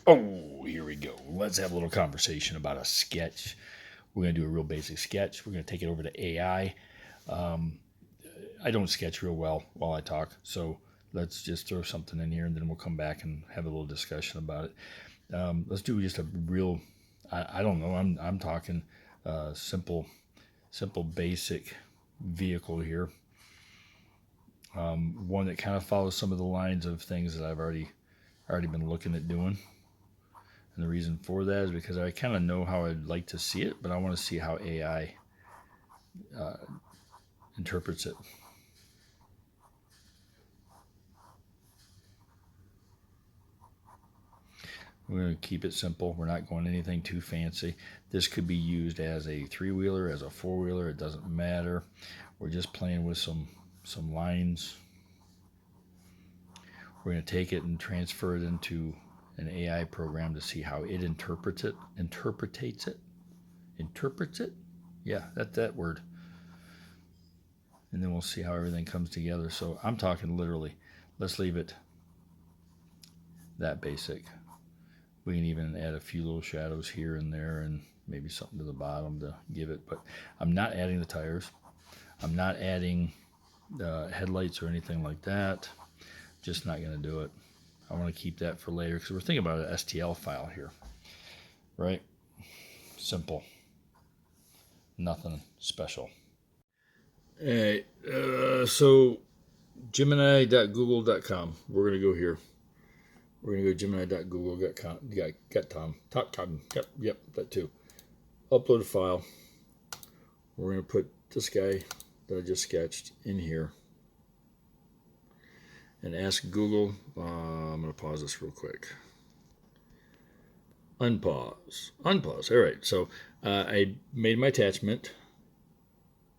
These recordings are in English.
Oh, here we go. Let's have a little conversation about a sketch. We're going to do a real basic sketch. We're going to take it over to AI. I don't sketch real well while I talk, so let's just throw something in here and then we'll come back and have a little discussion about it. Let's do just a real, I don't know, I'm talking simple, basic vehicle here. One that kind of follows some of the lines of things that I've already been looking at doing. And the reason for that is because I kind of know how I'd like to see it, but I want to see how AI interprets it. We're going to keep it simple. We're not going anything too fancy. This could be used as a three-wheeler, as a four-wheeler. It doesn't matter. We're just playing with some lines. We're going to take it and transfer it into an AI program to see how it interprets it. Interprets it? Yeah, that word. And then we'll see how everything comes together. So I'm talking literally. Let's leave it that basic. We can even add a few little shadows here and there and maybe something to the bottom to give it. But I'm not adding the tires. I'm not adding headlights or anything like that. Just not going to do it. I want to keep that for later because we're thinking about an STL file here. Right? Simple. Nothing special. All right. So Gemini.google.com. We're going to go here. We're going to go Gemini.google.com. Yep, that too. Upload a file. We're going to put this guy that I just sketched in here. And ask Google. I'm going to pause this real quick. Unpause. All right. So I made my attachment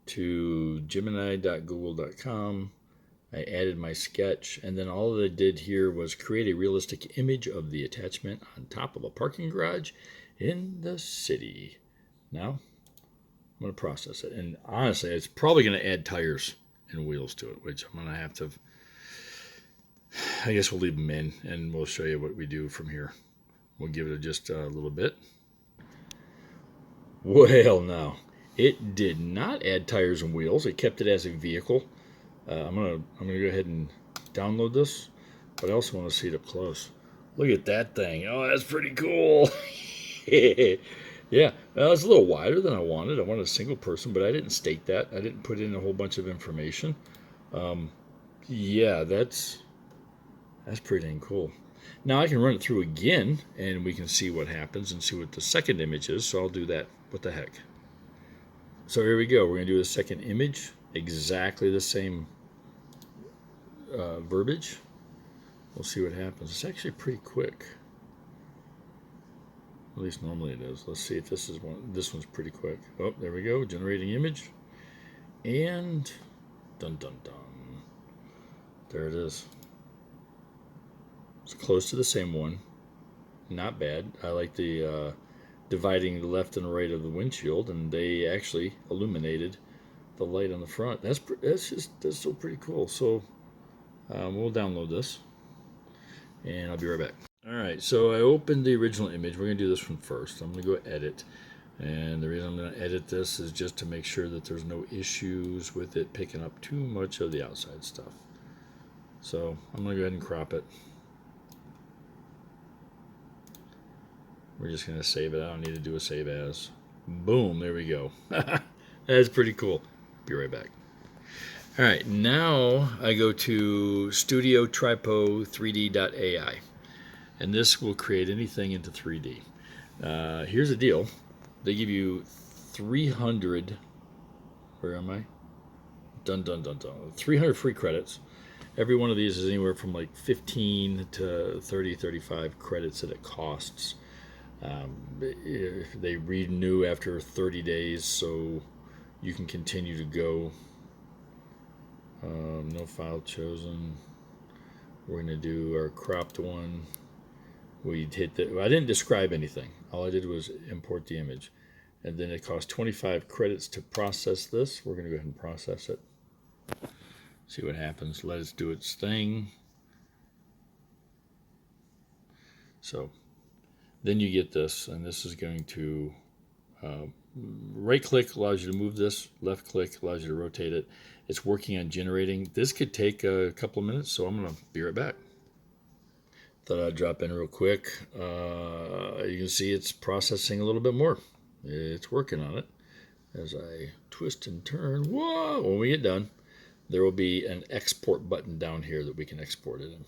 to Gemini.google.com. I added my sketch, and then all that I did here was create a realistic image of the attachment on top of a parking garage in the city. Now, I'm going to process it. And honestly, it's probably going to add tires and wheels to it, which I'm going to have to, I guess we'll leave them in, and we'll show you what we do from here. We'll give it just a little bit. Well, now, it did not add tires and wheels. It kept it as a vehicle. I'm gonna go ahead and download this, but I also want to see it up close. Look at that thing. Oh, that's pretty cool. Yeah, well, it's a little wider than I wanted. I wanted a single person, but I didn't state that. I didn't put in a whole bunch of information. Yeah, that's pretty dang cool. Now I can run it through again, and we can see what happens and see what the second image is. So I'll do that. What the heck? So here we go. We're going to do the second image. Exactly the same verbiage. We'll see what happens. It's actually pretty quick. At least normally it is. Let's see if this is one. This one's pretty quick. Oh, there we go. Generating image. And dun dun dun. There it is. It's close to the same one. Not bad. I like the dividing the left and right of the windshield, and they actually illuminated the light on the front. That's still pretty cool. So we'll download this, and I'll be right back. All right, so I opened the original image. We're gonna do this one first. I'm gonna go edit, and the reason I'm gonna edit this is just to make sure that there's no issues with it picking up too much of the outside stuff. So I'm gonna go ahead and crop it. We're just gonna save it. I don't need to do a save as. Boom, there we go. That's pretty cool. Be right back. All right, now I go to Studio Tripo 3D.ai, and this will create anything into 3D. Here's the deal. They give you 300, where am I? Dun dun dun dun. 300 free credits. Every one of these is anywhere from like 15 to 30, 35 credits that it costs. They renew after 30 days, so you can continue to go. No file chosen. We're going to do our cropped one. We hit the. I didn't describe anything. All I did was import the image. And then it costs 25 credits to process this. We're going to go ahead and process it. See what happens. Let it do its thing. So Then you get this, and this is going to right click allows you to move this, left click allows you to rotate it. It's working on generating. This could take a couple of minutes, so I'm going to be right back. Thought I'd drop in real quick. You can see it's processing a little bit more. It's working on it. As I twist and turn, whoa, when we get done, there will be an export button down here that we can export it in.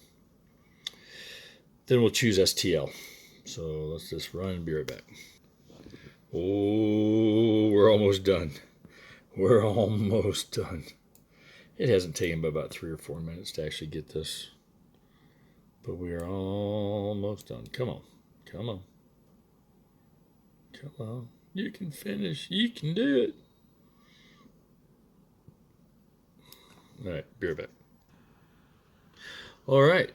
Then we'll choose STL. So let's just run and be right back. Oh, we're almost done. We're almost done. It hasn't taken but about 3 or 4 minutes to actually get this. But we are almost done. Come on. Come on. Come on. You can finish. You can do it. All right. Be right back. All right.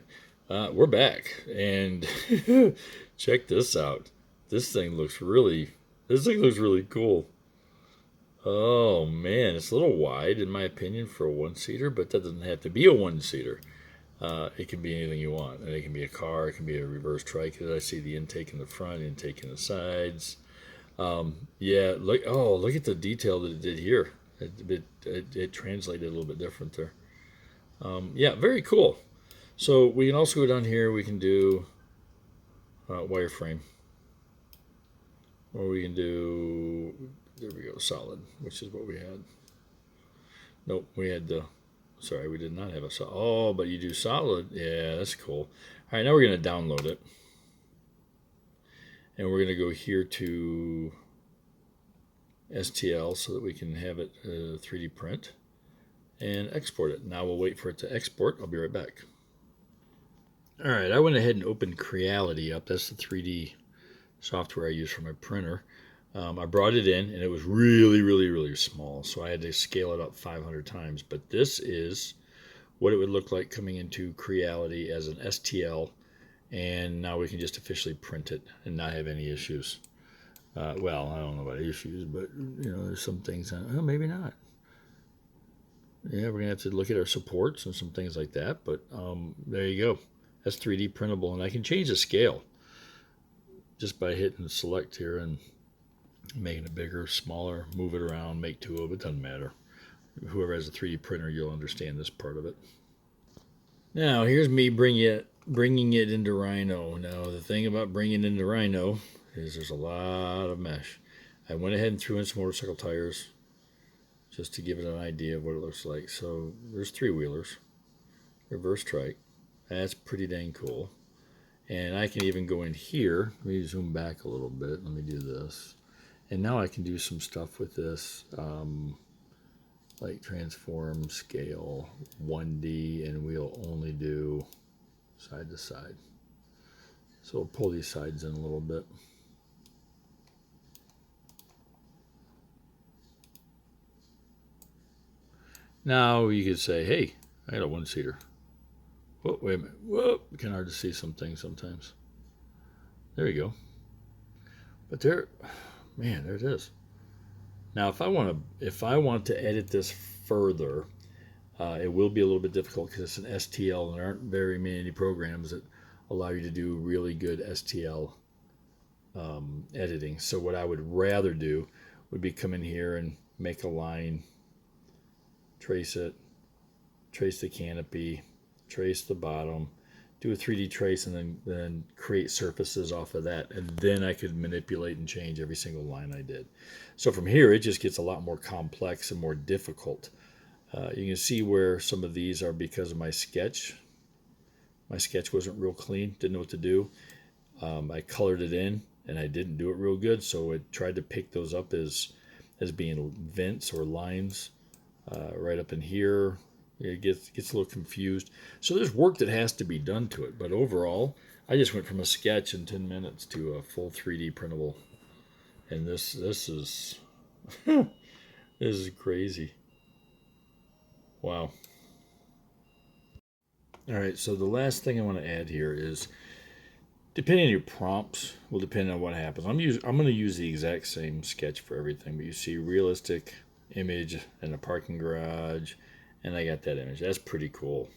We're back. And check this out. This thing looks really cool. Oh man, it's a little wide in my opinion for a one-seater, but that doesn't have to be a one-seater. It can be anything you want. And it can be a car, it can be a reverse trike. I see the intake in the front, intake in the sides. Yeah, look at the detail that it did here. It translated a little bit different there. Yeah, very cool. So we can also go down here. We can do wireframe, or we can do, there we go, solid, which is what we had. Nope, we had the, sorry, we did not have a solid. Oh, but you do solid. Yeah, that's cool. All right, now we're going to download it. And we're going to go here to STL so that we can have it 3D print and export it. Now we'll wait for it to export. I'll be right back. All right, I went ahead and opened Creality up. That's the 3D software I use for my printer. I brought it in, and it was really, really, really small, so I had to scale it up 500 times. But this is what it would look like coming into Creality as an STL, and now we can just officially print it and not have any issues. Well, I don't know about issues, but there's some things. Maybe not. Yeah, we're gonna have to look at our supports and some things like that. But there you go. That's 3D printable, and I can change the scale just by hitting select here and making it bigger, smaller, move it around, make two of it. Doesn't matter. Whoever has a 3D printer, you'll understand this part of it. Now, here's me bringing it into Rhino. Now, the thing about bringing it into Rhino is there's a lot of mesh. I went ahead and threw in some motorcycle tires just to give it an idea of what it looks like. So there's 3-wheelers, reverse trike. That's pretty dang cool. And I can even go in here. Let me zoom back a little bit. Let me do this. And now I can do some stuff with this, like transform, scale, 1D, and we'll only do side to side. So we'll pull these sides in a little bit. Now you could say, hey, I got a one-seater. Whoa, wait a minute. Whoa, it's kind of hard to see some things sometimes. There you go. But there, man, there it is. Now, if I want to edit this further, it will be a little bit difficult because it's an STL, and there aren't very many programs that allow you to do really good STL editing. So what I would rather do would be come in here and make a line, trace it, trace the canopy, trace the bottom, do a 3D trace, and then create surfaces off of that. And then I could manipulate and change every single line I did. So from here, it just gets a lot more complex and more difficult. You can see where some of these are because of my sketch. My sketch wasn't real clean, didn't know what to do. I colored it in, and I didn't do it real good, so it tried to pick those up as being vents or lines right up in here. It gets a little confused. So there's work that has to be done to it. But overall, I just went from a sketch in 10 minutes to a full 3D printable. And this is this is crazy. Wow. All right, so the last thing I want to add here is, depending on your prompts, will depend on what happens. I'm going to use the exact same sketch for everything, but you see realistic image in a parking garage, and I got that image. That's pretty cool.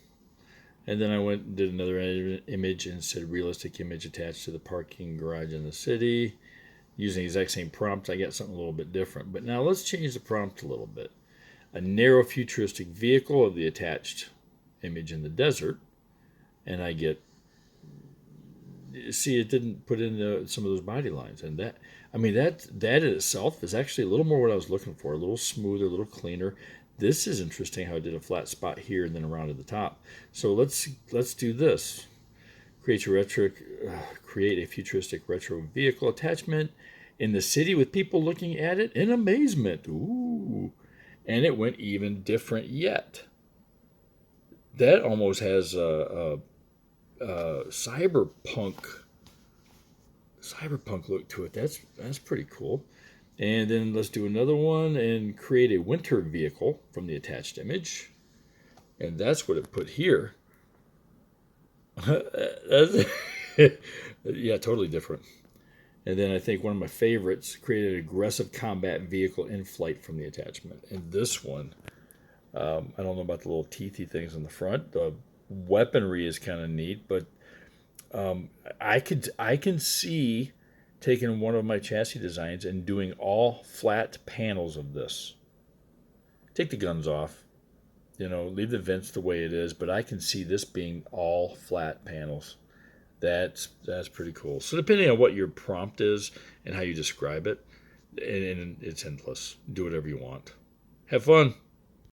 And then I went and did another image and said realistic image attached to the parking garage in the city. Using the exact same prompt, I got something a little bit different. But now let's change the prompt a little bit. A narrow futuristic vehicle of the attached image in the desert. And I get, see, it didn't put in some of those body lines. And that, I mean, that in itself is actually a little more what I was looking for. A little smoother, a little cleaner. This is interesting how I did a flat spot here and then around at the top. So let's do this. Create a futuristic retro vehicle attachment in the city with people looking at it in amazement. Ooh. And it went even different yet. That almost has a cyberpunk look to it. That's pretty cool. And then let's do another one and create a winter vehicle from the attached image. And that's what it put here. Yeah, totally different. And then I think one of my favorites, created an aggressive combat vehicle in flight from the attachment. And this one, I don't know about the little teethy things in the front. The weaponry is kind of neat, but I can see taking one of my chassis designs and doing all flat panels of this. Take the guns off, leave the vents the way it is, but I can see this being all flat panels. That's pretty cool. So depending on what your prompt is and how you describe it, and it's endless. Do whatever you want. Have fun.